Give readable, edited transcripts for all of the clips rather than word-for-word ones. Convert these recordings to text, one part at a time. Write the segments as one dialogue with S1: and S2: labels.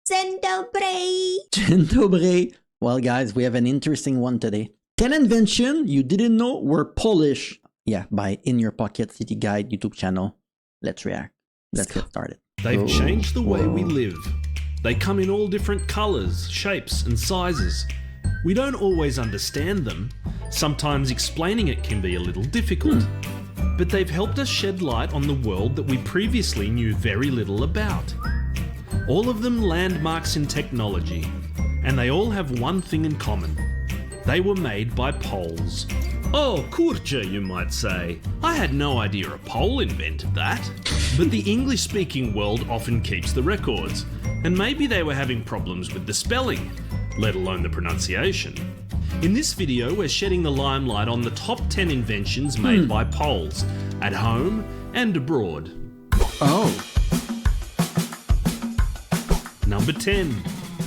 S1: Dzień dobry.
S2: Dzień dobry. Well, guys, we have an interesting one today. 10 invention you didn't know were Polish. Yeah, by In Your Pocket City Guide YouTube channel. Let's react. Let's get started.
S3: They've changed the way we live. They come in all different colours, shapes and sizes. We don't always understand them. Sometimes explaining it can be a little difficult. But they've helped us shed light on the world that we previously knew very little about. All of them landmarks in technology, and they all have one thing in common. They were made by Poles. Oh, kurczę, you might say. I had no idea a Pole invented that. But the English-speaking world often keeps the records, and maybe they were having problems with the spelling, let alone the pronunciation. In this video, we're shedding the limelight on the top 10 inventions made by Poles, at home and abroad.
S2: Oh.
S3: Number 10,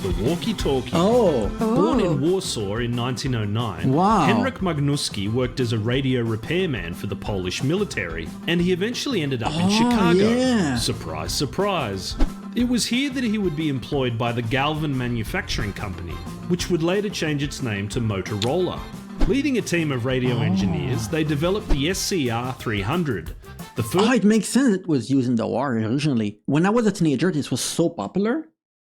S3: the walkie-talkie.
S2: Oh.
S3: Born in Warsaw in 1909,
S2: Wow.
S3: Henryk Magnuski worked as a radio repairman for the Polish military, and he eventually ended up in Chicago.
S2: Yeah.
S3: Surprise, surprise. It was here that he would be employed by the Galvin Manufacturing Company, which would later change its name to Motorola. Leading a team of radio engineers, they developed the SCR 300. The first
S2: Oh, it makes sense it was used in the war originally. When I was a teenager, this was so popular.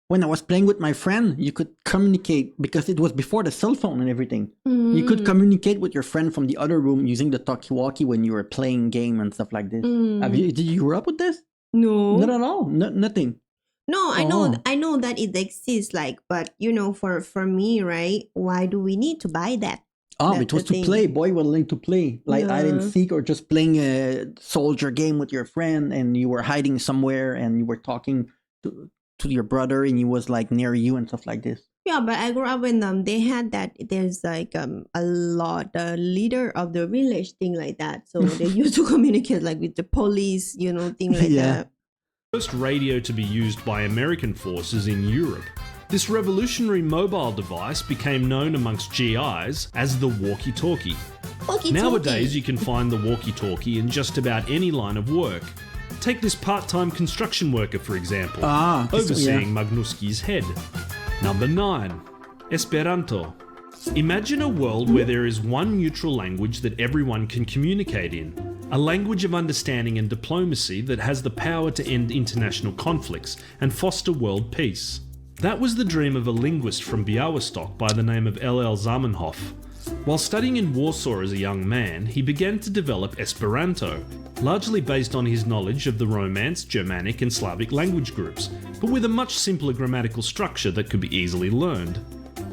S2: When I was playing with my friend, you could communicate because it was before the cell phone and everything. You could communicate with your friend from the other room using the talkie-walkie when you were playing game and stuff like this. Did you grow up with this?
S1: No.
S2: Not at all. Nothing.
S1: No, I know that it exists, like, but you know, for me, right? Why do we need to buy that?
S2: Oh,
S1: That's
S2: it was
S1: the
S2: to
S1: thing.
S2: play. Boy, was like to play. Like hide and seek or just playing a soldier game with your friend and you were hiding somewhere and you were talking to your brother and he was like near you and stuff like this.
S1: Yeah, but I grew up when they had that. There's like a lot, the leader of the village thing like that. So they used to communicate like with the police, you know, thing like
S2: Yeah.
S1: that.
S3: first radio to be used by American forces in Europe. This revolutionary mobile device became known amongst GIs as the walkie-talkie.
S1: Walkie-talkie.
S3: Nowadays, you can find the walkie-talkie in just about any line of work. Take this part-time construction worker, for example, overseeing Magnuski's head. Number 9, Esperanto. Imagine a world where there is one neutral language that everyone can communicate in. A language of understanding and diplomacy that has the power to end international conflicts and foster world peace. That was the dream of a linguist from Białystok by the name of L.L. Zamenhof. While studying in Warsaw as a young man, he began to develop Esperanto, largely based on his knowledge of the Romance, Germanic and Slavic language groups, but with a much simpler grammatical structure that could be easily learned.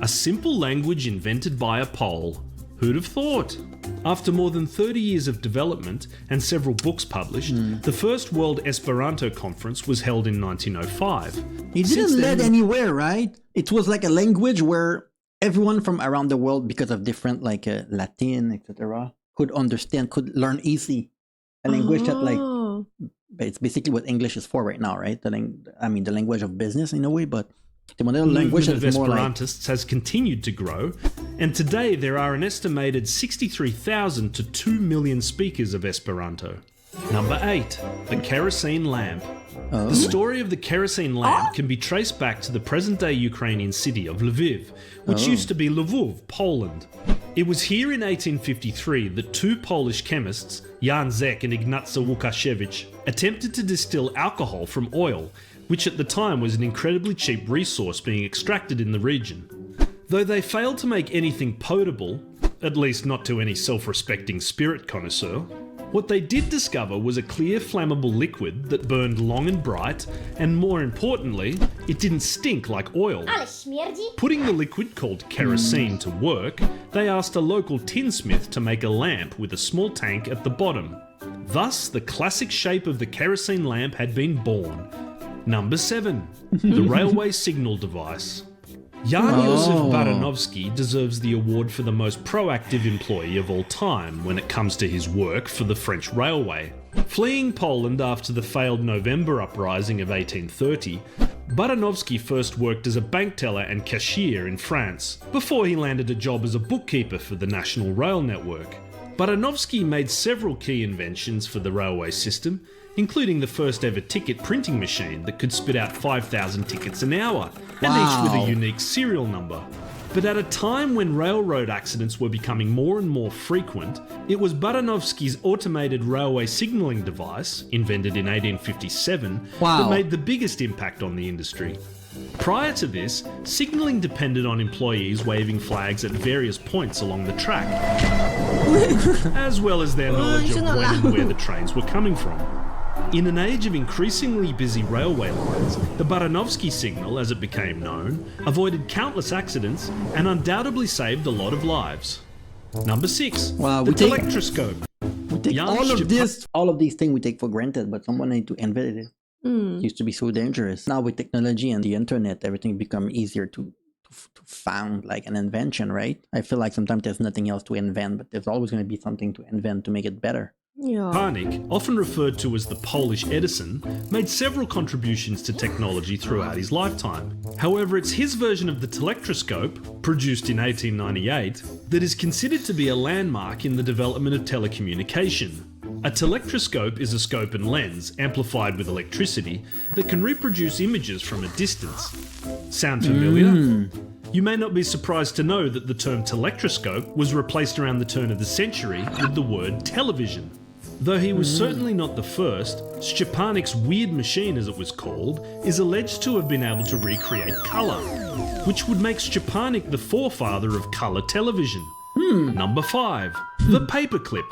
S3: A simple language invented by a Pole. Who'd have thought? After more than 30 years of development and several books published, the first World Esperanto Conference was held in 1905.
S2: It
S3: Since
S2: didn't
S3: then-
S2: lead anywhere, right? It was like a language where everyone from around the world, because of different like Latin, etc., could understand, could learn easy. A language that like,
S1: Oh.
S2: but it's basically what English is for right now, right? The language of business in a way, but the modern language
S3: movement
S2: is
S3: of
S2: more like
S3: Esperantists has continued to grow, and today there are an estimated 63,000 to 2 million speakers of Esperanto. Number 8, the kerosene lamp. The story of the kerosene lamp can be traced back to the present-day Ukrainian city of Lviv, which used to be Lvov, Poland. It was here in 1853 that two Polish chemists, Jan Zek and Ignacy Łukasiewicz, attempted to distill alcohol from oil, which at the time was an incredibly cheap resource being extracted in the region. Though they failed to make anything potable, at least not to any self-respecting spirit connoisseur, what they did discover was a clear flammable liquid that burned long and bright, and more importantly, it didn't stink like oil.
S4: Ale śmierdzi.
S3: Putting the liquid called kerosene to work, they asked a local tinsmith to make a lamp with a small tank at the bottom. Thus, the classic shape of the kerosene lamp had been born. Number 7, the railway signal device. Jan Josef Baranovsky deserves the award for the most proactive employee of all time when it comes to his work for the French railway. Fleeing Poland after the failed November uprising of 1830, Baranovsky first worked as a bank teller and cashier in France, before he landed a job as a bookkeeper for the National Rail Network. Baranovsky made several key inventions for the railway system, including the first ever ticket printing machine that could spit out 5,000 tickets an hour, and each with a unique serial number. But at a time when railroad accidents were becoming more and more frequent, it was Baranovsky's automated railway signalling device, invented in 1857, that made the biggest impact on the industry. Prior to this, signalling depended on employees waving flags at various points along the track, as well as their knowledge of when and where the trains were coming from. In an age of increasingly busy railway lines, the Baranovsky signal, as it became known, avoided countless accidents and undoubtedly saved a lot of lives. Number 6, the telectroscope.
S2: We take all of these things we take for granted, but someone need to invent it. It used to be so dangerous. Now with technology and the internet, everything become easier to found like an invention, right? I feel like sometimes there's nothing else to invent, but there's always going to be something to invent to make it better.
S3: Kopernik, often referred to as the Polish Edison, made several contributions to technology throughout his lifetime. However, it's his version of the telectroscope, produced in 1898, that is considered to be a landmark in the development of telecommunication. A telectroscope is a scope and lens, amplified with electricity, that can reproduce images from a distance. Sound familiar? You may not be surprised to know that the term telectroscope was replaced around the turn of the century with the word television. Though he was certainly not the first, Szczepanik's weird machine, as it was called, is alleged to have been able to recreate colour, which would make Szczepanik the forefather of colour television. Number 5, the paperclip.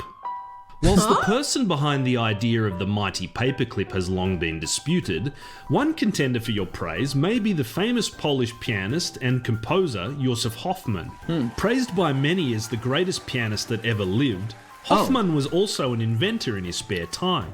S3: Whilst the person behind the idea of the mighty paperclip has long been disputed, one contender for your praise may be the famous Polish pianist and composer Józef Hoffman. Praised by many as the greatest pianist that ever lived, Hoffman was also an inventor in his spare time.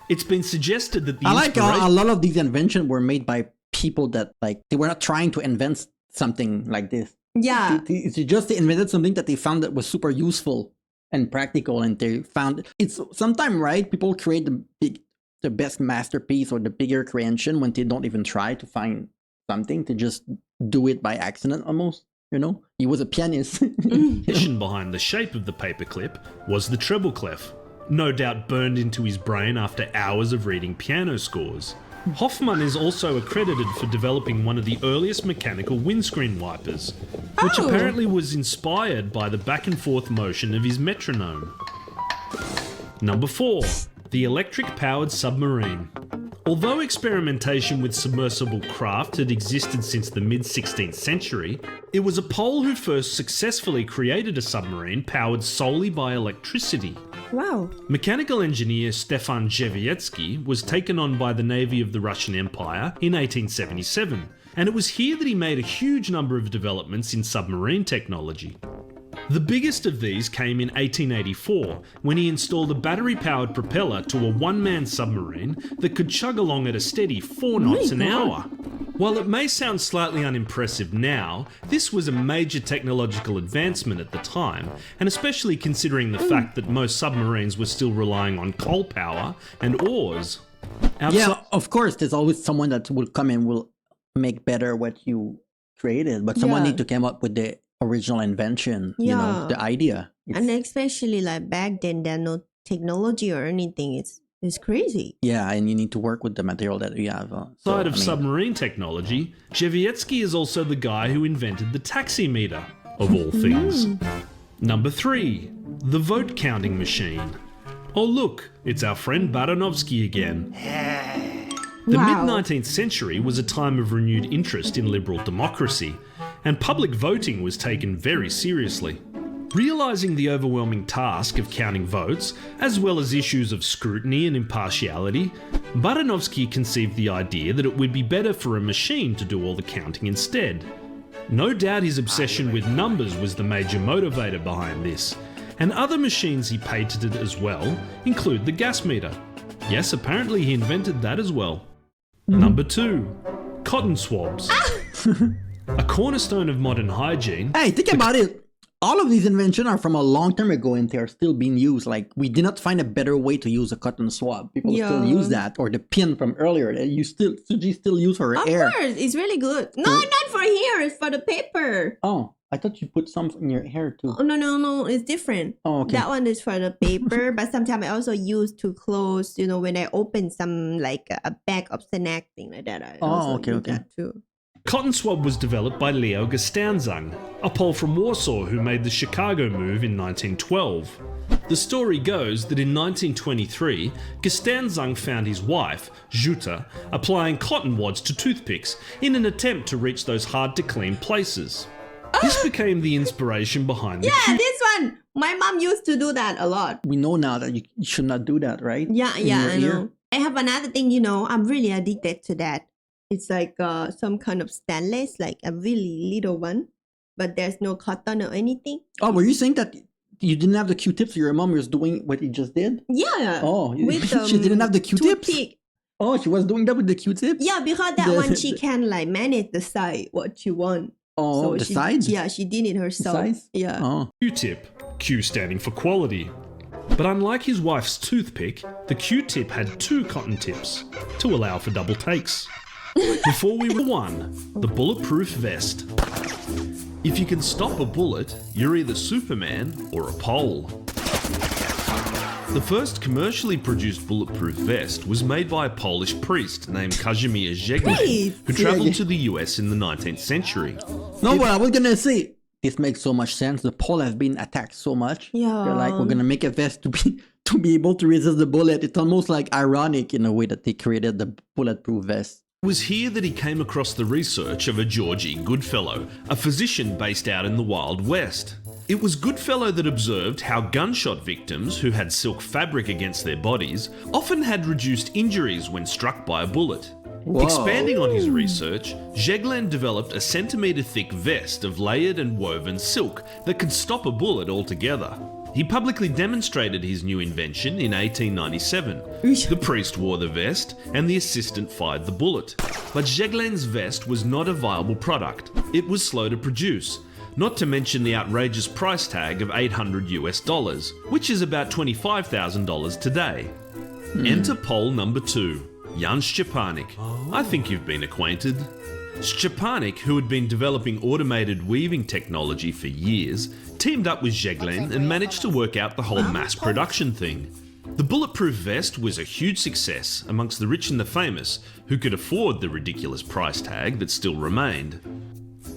S3: It's been suggested that the
S2: a lot of these inventions were made by people that they were not trying to invent something like this.
S1: Yeah.
S2: They invented something that they found that was super useful and practical, and they found it's sometimes right. People create the best masterpiece or the bigger creation when they don't even try to find something. They just do it by accident almost. You know, he was a pianist.
S3: The mission behind the shape of the paperclip was the treble clef, no doubt burned into his brain after hours of reading piano scores. Hoffman is also accredited for developing one of the earliest mechanical windscreen wipers, which apparently was inspired by the back and forth motion of his metronome. Number 4, the electric-powered submarine. Although experimentation with submersible craft had existed since the mid-16th century, it was a Pole who first successfully created a submarine powered solely by electricity.
S1: Wow.
S3: Mechanical engineer Stefan Dziewiecki was taken on by the Navy of the Russian Empire in 1877, and it was here that he made a huge number of developments in submarine technology. The biggest of these came in 1884, when he installed a battery-powered propeller to a one-man submarine that could chug along at a steady 4 knots an hour. While it may sound slightly unimpressive now, this was a major technological advancement at the time, and especially considering the fact that most submarines were still relying on coal power and oars.
S2: Yeah, of course, there's always someone that will come and will make better what you created, but someone need to come up with the original invention, you know, the idea.
S1: And especially like back then, there no technology or anything. It's crazy.
S2: Yeah, and you need to work with the material that you have.
S3: Aside of submarine technology, Dziewiecki is also the guy who invented the taximeter, of all things. Number 3, the vote counting machine. Oh look, it's our friend Baranovsky again. The mid-19th century was a time of renewed interest in liberal democracy, and public voting was taken very seriously. Realising the overwhelming task of counting votes, as well as issues of scrutiny and impartiality, Baranovsky conceived the idea that it would be better for a machine to do all the counting instead. No doubt his obsession with numbers was the major motivator behind this, and other machines he patented as well include the gas meter. Yes, apparently he invented that as well. Number 2, cotton swabs. A cornerstone of modern hygiene.
S2: Hey, think about it. all of these inventions are from a long time ago and they are still being used. Like we did not find a better way to use a cotton swab. People still use that, or the pin from earlier. Suji still use her hair.
S1: Of course, it's really good. No, not for hair. It's for the paper.
S2: Oh, I thought you put some in your hair too.
S1: Oh, no, it's different.
S2: Oh, okay.
S1: That one is for the paper, but sometimes I also use to close. You know, when I open some like a bag of snack thing like that. I also use that too.
S3: Cotton swab was developed by Leo Gestanzang, a Pole from Warsaw who made the Chicago move in 1912. The story goes that in 1923, Gestanzang found his wife, Jutta, applying cotton wads to toothpicks in an attempt to reach those hard-to-clean places. This became the inspiration behind the
S1: this one. My mom used to do that a lot.
S2: We know now that you should not do that, right?
S1: Yeah, I know. I have another thing, you know, I'm really addicted to that. It's like some kind of stainless, like a really little one, but there's no cotton or anything.
S2: Oh, were you saying that you didn't have the Q-tips? Your mom was doing what you just did?
S1: Yeah.
S2: Oh, she didn't have the Q-tips?
S1: Toothpick.
S2: Oh, she was doing that with the Q-tips?
S1: Yeah, because that one she can like manage the size what she want.
S2: Oh,
S1: so
S2: the size?
S1: Yeah, she did it herself.
S2: The size?
S1: Yeah.
S2: Oh.
S3: Q-tip, Q standing for quality. But unlike his wife's toothpick, the Q-tip had 2 cotton tips to allow for double takes. Before we won, the bulletproof vest. If you can stop a bullet, you're either Superman or a pole. The first commercially produced bulletproof vest was made by a Polish priest named Kazimierz Zeglen, who travelled to the US in the 19th century.
S2: No, but I was gonna say, this makes so much sense. The Poles have been attacked so much.
S1: Yeah.
S2: They're like, we're gonna make a vest to be able to resist the bullet. It's almost like ironic in a way that they created the bulletproof vest.
S3: It was here that he came across the research of a George E. Goodfellow, a physician based out in the Wild West. It was Goodfellow that observed how gunshot victims who had silk fabric against their bodies often had reduced injuries when struck by a bullet.
S2: Whoa.
S3: Expanding on his research, Zeglen developed a centimetre-thick vest of layered and woven silk that could stop a bullet altogether. He publicly demonstrated his new invention in 1897. The priest wore the vest and the assistant fired the bullet. But Zeglen's vest was not a viable product. It was slow to produce, not to mention the outrageous price tag of $800 US, which is about $25,000 today. Enter Pole number 2, Jan Szczepanik. I think you've been acquainted. Szczepanik, who had been developing automated weaving technology for years, teamed up with Zeglen and managed to work out the whole mass production thing. The bulletproof vest was a huge success amongst the rich and the famous who could afford the ridiculous price tag that still remained.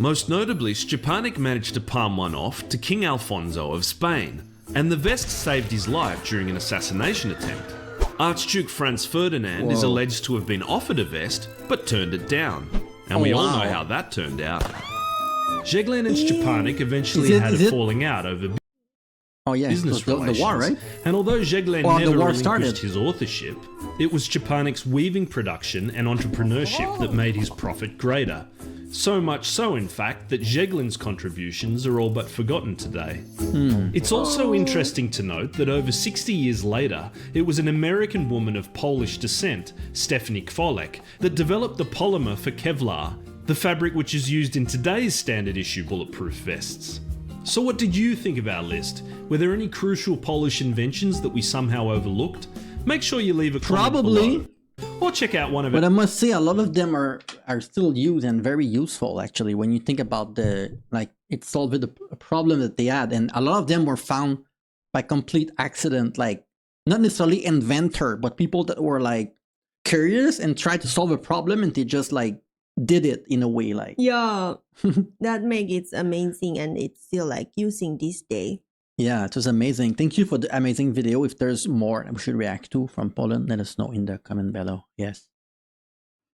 S3: Most notably, Szczepanik managed to palm one off to King Alfonso of Spain, and the vest saved his life during an assassination attempt. Archduke Franz Ferdinand is alleged to have been offered a vest, but turned it down. And we all know how that turned out. Zeglen and Szczepanik eventually had a falling out over business relations.
S2: The war, right?
S3: And although Zeglen never relinquished his authorship, it was Szczepanik's weaving production and entrepreneurship that made his profit greater. So much so, in fact, that Zeglen's contributions are all but forgotten today. It's also interesting to note that over 60 years later, it was an American woman of Polish descent, Stephanie Kwolek, that developed the polymer for Kevlar, the fabric which is used in today's standard issue bulletproof vests. So what did you think of our list? Were there any crucial Polish inventions that we somehow overlooked? Make sure you leave a comment below. Or check out one of
S2: But I must say, a lot of them are still used and very useful, actually, when you think about it solved a problem that they had. And a lot of them were found by complete accident, like not necessarily inventor, but people that were like curious and tried to solve a problem and they just like did it in a way like.
S1: Yeah, that makes it amazing and it's still like using this day.
S2: Yeah, it was amazing. Thank you for the amazing video. If there's more we should react to from Poland, let us know in the comment below. Yes.